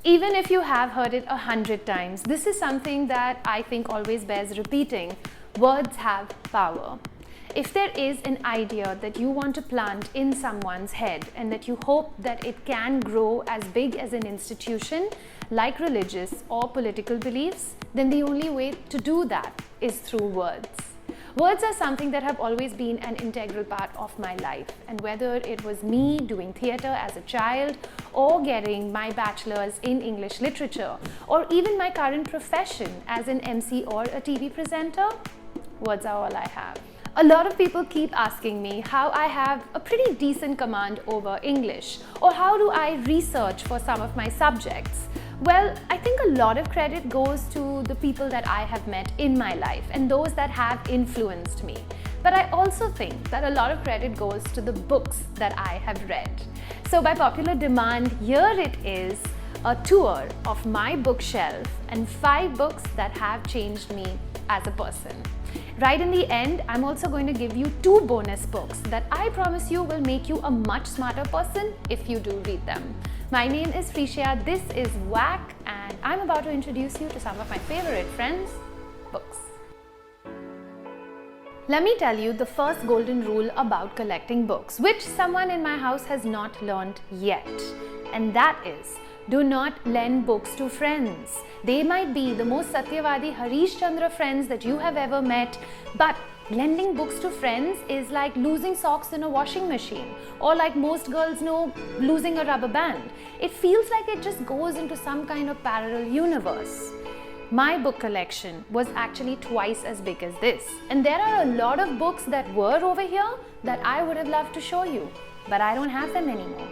Even if you have heard it 100 times, this is something that I think always bears repeating. Words have power. If there is an idea that you want to plant in someone's head and that you hope that it can grow as big as an institution like religious or political beliefs, then the only way to do that is through words. Words are something that have always been an integral part of my life, and whether it was me doing theatre as a child or getting my bachelor's in English literature or even my current profession as an MC or a TV presenter, words are all I have. A lot of people keep asking me how I have a pretty decent command over English, or how do I research for some of my subjects. Well, I think a lot of credit goes to the people that I have met in my life and those that have influenced me. But I also think that a lot of credit goes to the books that I have read. So by popular demand, here it is, a tour of my bookshelf and 5 books that have changed me as a person. Right in the end, I'm also going to give you 2 bonus books that I promise you will make you a much smarter person if you do read them. My name is Freesia, this is WAC, and I'm about to introduce you to some of my favorite friends' books. Let me tell you the first golden rule about collecting books, which someone in my house has not learned yet, and that is, do not lend books to friends. They might be the most Satyavadi Harish Chandra friends that you have ever met, but lending books to friends is like losing socks in a washing machine, or like most girls know, losing a rubber band. It feels like it just goes into some kind of parallel universe. My book collection was actually twice as big as this, and there are a lot of books that were over here that I would have loved to show you, but I don't have them anymore.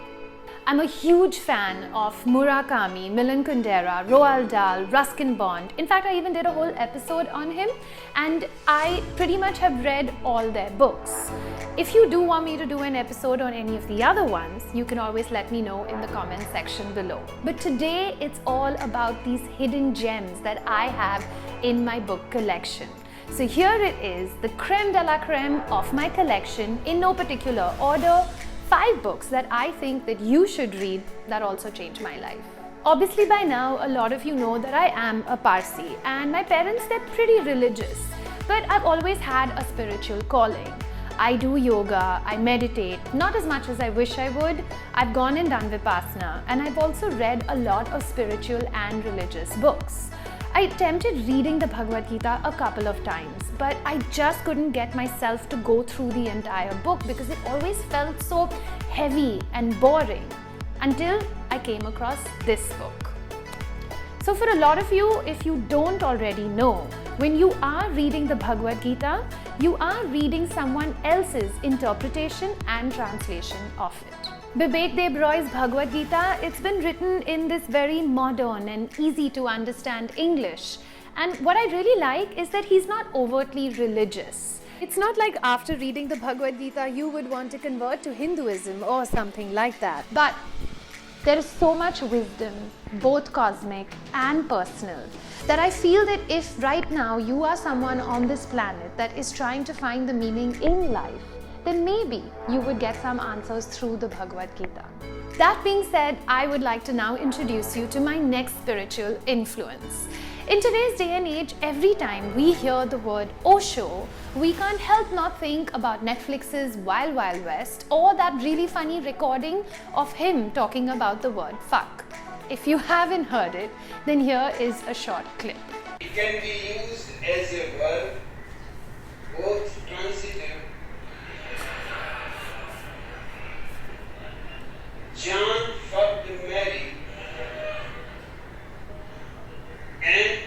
I'm a huge fan of Murakami, Milan Kundera, Roald Dahl, Ruskin Bond. In fact, I even did a whole episode on him, and I pretty much have read all their books. If you do want me to do an episode on any of the other ones, you can always let me know in the comment section below. But today, it's all about these hidden gems that I have in my book collection. So here it is, the creme de la creme of my collection, in no particular order. 5 books that I think that you should read that also changed my life. Obviously by now, a lot of you know that I am a Parsi, and my parents, they're pretty religious, but I've always had a spiritual calling. I do yoga, I meditate, not as much as I wish I would. I've gone and done Vipassana, and I've also read a lot of spiritual and religious books. I attempted reading the Bhagavad Gita a couple of times, but I just couldn't get myself to go through the entire book because it always felt so heavy and boring until I came across this book. So for a lot of you, if you don't already know, when you are reading the Bhagavad Gita, you are reading someone else's interpretation and translation of it. Bibek Deb Roy's Bhagavad Gita, it's been written in this very modern and easy to understand English. And what I really like is that he's not overtly religious. It's not like after reading the Bhagavad Gita, you would want to convert to Hinduism or something like that. But there is so much wisdom, both cosmic and personal, that I feel that if right now you are someone on this planet that is trying to find the meaning in life, then maybe you would get some answers through the Bhagavad Gita. That being said, I would like to now introduce you to my next spiritual influence. In today's day and age, every time we hear the word Osho, we can't help not think about Netflix's Wild Wild West or that really funny recording of him talking about the word fuck. If you haven't heard it, then here is a short clip. It can be used as a verb, both transitive. John fucked Mary, and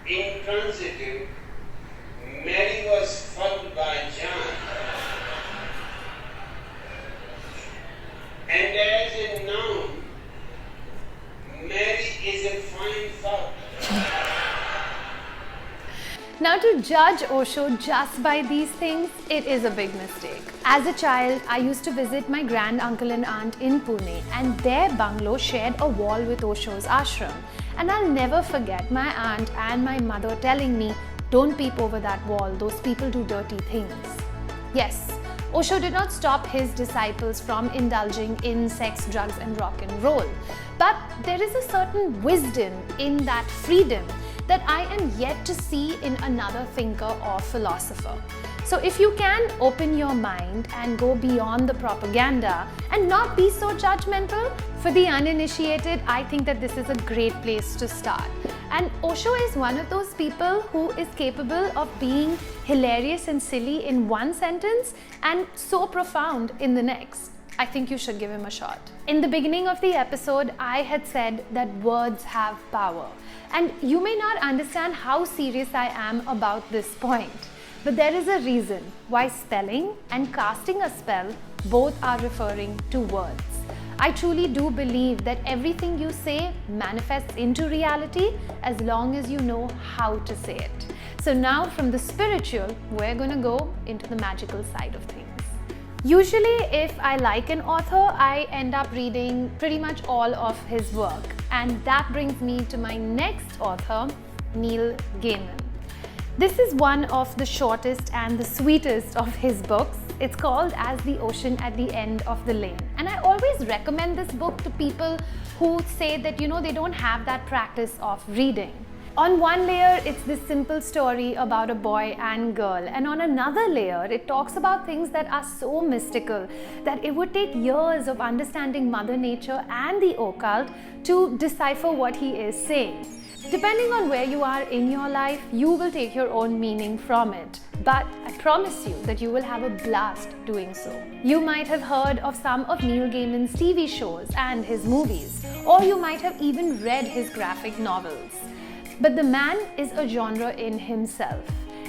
intransitive, Mary was fucked by John. And as a noun, Mary is a fine fuck. Now, to judge Osho just by these things, it is a big mistake. As a child, I used to visit my grand uncle and aunt in Pune, and their bungalow shared a wall with Osho's ashram. And I'll never forget my aunt and my mother telling me, "Don't peep over that wall, those people do dirty things." Yes, Osho did not stop his disciples from indulging in sex, drugs and rock and roll. but there is a certain wisdom in that freedom that I am yet to see in another thinker or philosopher. So if you can open your mind and go beyond the propaganda and not be so judgmental, for the uninitiated, I think that this is a great place to start. And Osho is one of those people who is capable of being hilarious and silly in one sentence and so profound in the next. I think you should give him a shot. In the beginning of the episode, I had said that words have power. And you may not understand how serious I am about this point. But there is a reason why spelling and casting a spell both are referring to words. I truly do believe that everything you say manifests into reality as long as you know how to say it. So now from the spiritual, we're going to go into the magical side of things. Usually if I like an author, I end up reading pretty much all of his work. And that brings me to my next author, Neil Gaiman. This is one of the shortest and the sweetest of his books. It's called As the Ocean at the End of the Lane. And I always recommend this book to people who say that, they don't have that practice of reading. On one layer, it's this simple story about a boy and girl. And on another layer, it talks about things that are so mystical that it would take years of understanding Mother Nature and the occult to decipher what he is saying. Depending on where you are in your life, you will take your own meaning from it. But I promise you that you will have a blast doing so. You might have heard of some of Neil Gaiman's TV shows and his movies, or you might have even read his graphic novels. But the man is a genre in himself.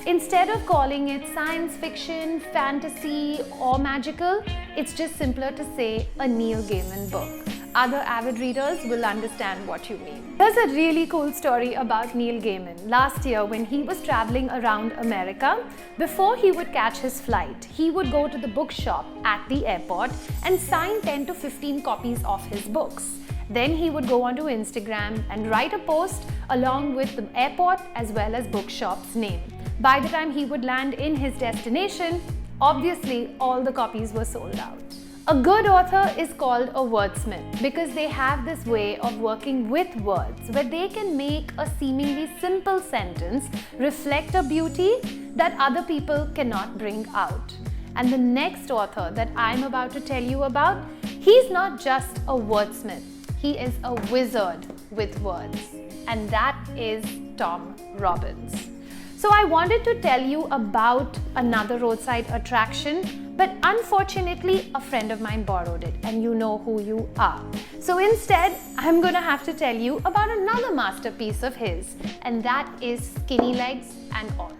Instead of calling it science fiction, fantasy, or magical, it's just simpler to say a Neil Gaiman book. Other avid readers will understand what you mean. There's a really cool story about Neil Gaiman. Last year, when he was traveling around America, before he would catch his flight, he would go to the bookshop at the airport and sign 10 to 15 copies of his books. Then he would go onto Instagram and write a post along with the airport as well as bookshop's name. By the time he would land in his destination, obviously all the copies were sold out. A good author is called a wordsmith because they have this way of working with words where they can make a seemingly simple sentence reflect a beauty that other people cannot bring out. And the next author that I'm about to tell you about, he's not just a wordsmith, he is a wizard with words. And that is Tom Robbins. So I wanted to tell you about another roadside attraction, but unfortunately a friend of mine borrowed it and you know who you are. So instead, I'm gonna have to tell you about another masterpiece of his, and that is Skinny Legs and All.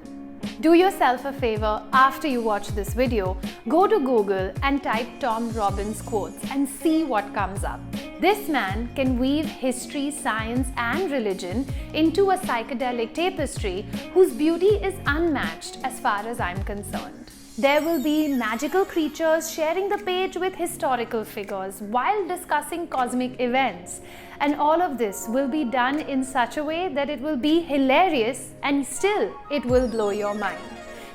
Do yourself a favor after you watch this video, go to Google and type Tom Robbins quotes and see what comes up. This man can weave history, science and religion into a psychedelic tapestry whose beauty is unmatched as far as I'm concerned. There will be magical creatures sharing the page with historical figures while discussing cosmic events. And all of this will be done in such a way that it will be hilarious and still it will blow your mind.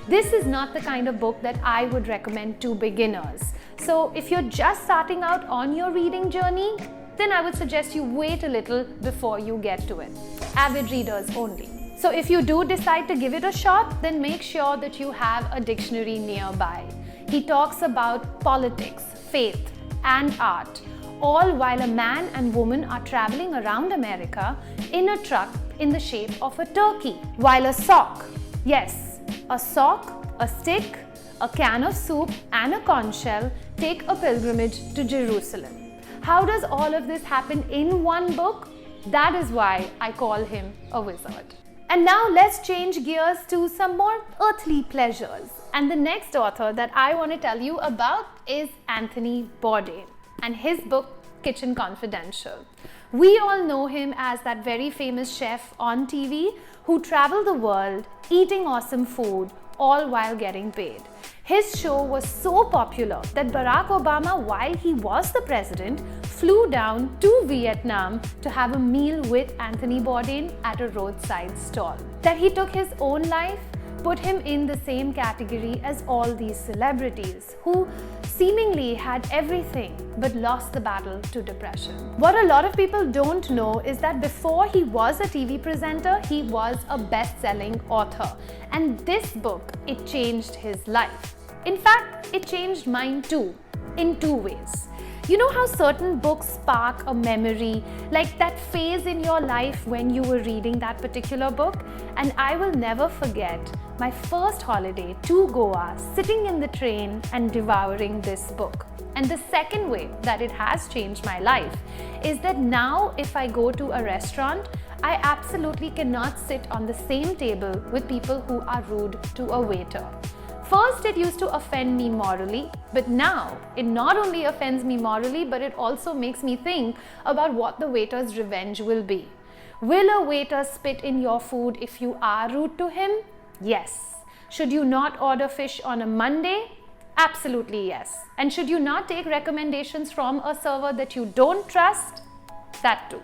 This is not the kind of book that I would recommend to beginners. So if you're just starting out on your reading journey, then I would suggest you wait a little before you get to it. Avid readers only. So if you do decide to give it a shot, then make sure that you have a dictionary nearby. He talks about politics, faith, and art, all while a man and woman are traveling around America in a truck in the shape of a turkey. While a sock, yes, a sock, a stick, a can of soup, and a conch shell take a pilgrimage to Jerusalem. How does all of this happen in one book? That is why I call him a wizard. And now let's change gears to some more earthly pleasures. And the next author that I want to tell you about is Anthony Bourdain and his book Kitchen Confidential. We all know him as that very famous chef on TV who traveled the world eating awesome food all while getting paid. His show was so popular that Barack Obama, while he was the president, flew down to Vietnam to have a meal with Anthony Bourdain at a roadside stall. That he took his own life, put him in the same category as all these celebrities who seemingly had everything but lost the battle to depression. What a lot of people don't know is that before he was a TV presenter, he was a best-selling author. And this book, it changed his life. In fact, it changed mine too, in two ways. You know how certain books spark a memory, like that phase in your life when you were reading that particular book? And I will never forget my first holiday to Goa, sitting in the train and devouring this book. And the second way that it has changed my life is that now if I go to a restaurant, I absolutely cannot sit on the same table with people who are rude to a waiter. First, it used to offend me morally, but now it not only offends me morally, but it also makes me think about what the waiter's revenge will be. Will a waiter spit in your food if you are rude to him? Yes. Should you not order fish on a Monday? Absolutely yes. And should you not take recommendations from a server that you don't trust? That too.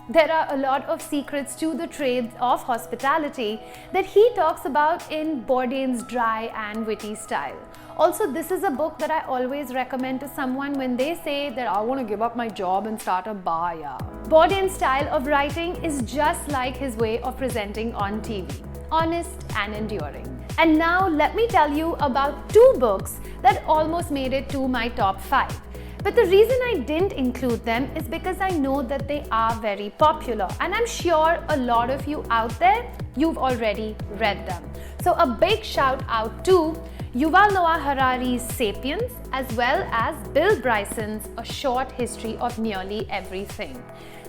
There are a lot of secrets to the trades of hospitality that he talks about in Bourdain's dry and witty style. Also, this is a book that I always recommend to someone when they say that I want to give up my job and start a bar. Yeah. Bourdain's style of writing is just like his way of presenting on TV, honest and enduring. And now let me tell you about two books that almost made it to my top 5. But the reason I didn't include them is because I know that they are very popular, and I'm sure a lot of you out there, you've already read them. So a big shout out to Yuval Noah Harari's Sapiens, as well as Bill Bryson's A Short History of Nearly Everything.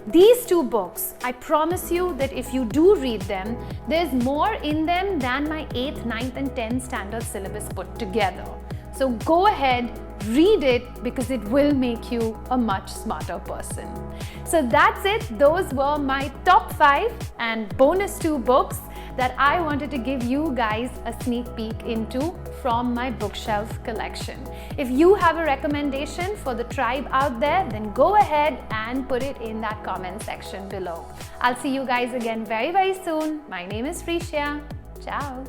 These two books, I promise you that if you do read them, there's more in them than my 8th, 9th and 10th standard syllabus put together. So go ahead, read it, because it will make you a much smarter person. So that's it. Those were my top 5 and bonus 2 books that I wanted to give you guys a sneak peek into from my bookshelf collection. If you have a recommendation for the tribe out there, then go ahead and put it in that comment section below. I'll see you guys again very, very soon. My name is Frisia. Ciao.